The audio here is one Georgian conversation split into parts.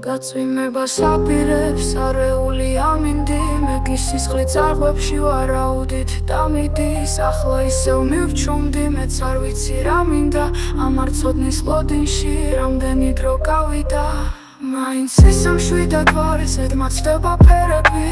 გაწვიმებას აპირებს არეული ამინდი მე გისისხლი წარღვებში ვარაუდით დამიდის ახლა ისევ მივჩუმდი მეც არ ვიცი რა მინდა ამ არცოდნის ლოდინში რამდენი დრო გავიდა მაინც ისევ მშვიდად ვარ ზედმაცდება ფერები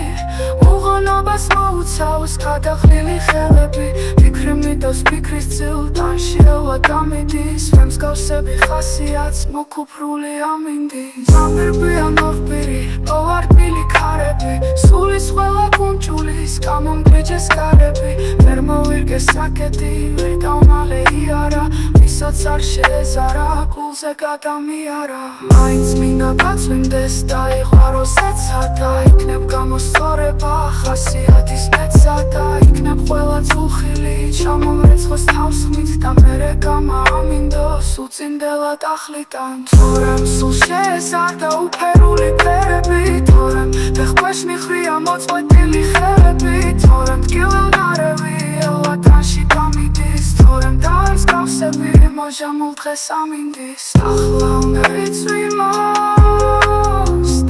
უღონობას მოუცავს გადახლილი ხელები ფიქრი მიდავს ფიქრის წილდანში ელა დამიდის მე მსგავსები ხასიათს მოკუპრული ამინდის ამერბია ნორბირი პოვარტბილი ქარები სულის ყველა კუნჭულის გამომგვიჯეს კარები ვერ მოვირგეს საკეთი ვერ დავმალე იარა ვისაც არ შეეზარა გულზე გადამიარა მაინც მინდა გაწვიმდეს დაიღვაროს ეცადა იქნებ გამოსწორება ხასიათის მეცადა იქნებ ყველა წუხილი ჩამომრეცხოს თავსხმით და მერე გამაამინდოს უწინდელად ახლიდან თორემ სულ შეეზარდა უფერული ფერები თორემ ფეხქვეშ მიხრია მოწყვეტილი ხელები თორემ დგილელ ნარევი ელა თანში დამიდის თორემ დაისგავსები მოჟამულ დღეს ამინდის ახლა უნდა ვიწვიმოს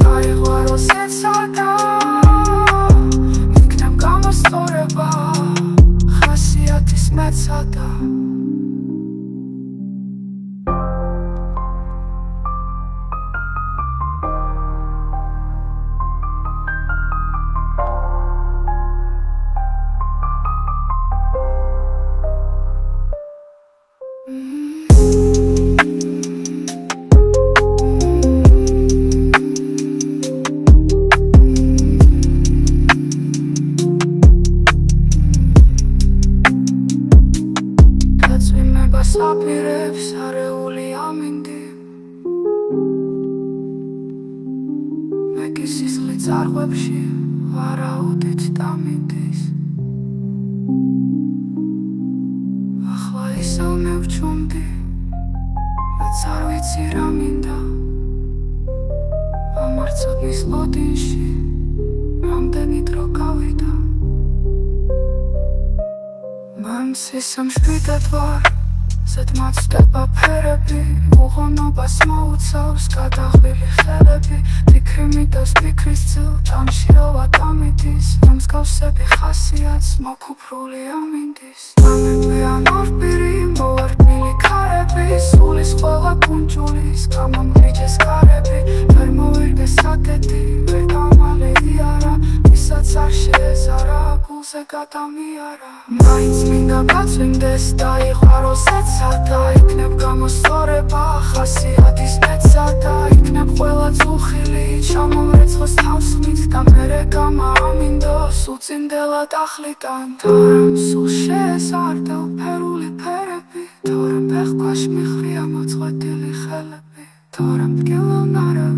დაიღვაროს ეცადა იქნებ გამოსწორება ხასიათის მეცადა აპირებს არეული ამინდი მე გისისხლი წარღვებში ვარაუდით დამიდის ახლა ისევ მევჩუმდი მეც არ ვიცი რა მინდა ამ არცოდნის ლოდინში რამდენი დრო გავიდა მაინც ისევ მშვიდად ვარ ზედმაცდება ფერები უღონობას მოუცავს გადახლილი ხელები ფიქრი მიდავს ფიქრის წილდანში ელა დამიდის მე მსგავსები ხასიათს მოკუპრული ამინდის ამერბია ნორბირი მოვარტბილი ქარები სულის ყველა კუნჭულის გამომგვიჯეს კარები ვერ მოვირგეს საკეთი ვერ დავმალე იარა ვისაც არ შეეზარა გულზე გადამიარა მაინც მინდა გაწვიმდეს დაიღვაროს ეცადა იქნებ გამოსწორება ხასიათის მეცადა იქნებ ყველა წუხილი ჩამომრეცხოს თავსხმით და მერე გამაამინდოს უწინდელად ახლიდან თორემ სულ შეეზარდა უფერული ფერები თორემ ფეხქვეშ მიხრია მოწყვეტილი ხელები თორემ დგილელ ნარევი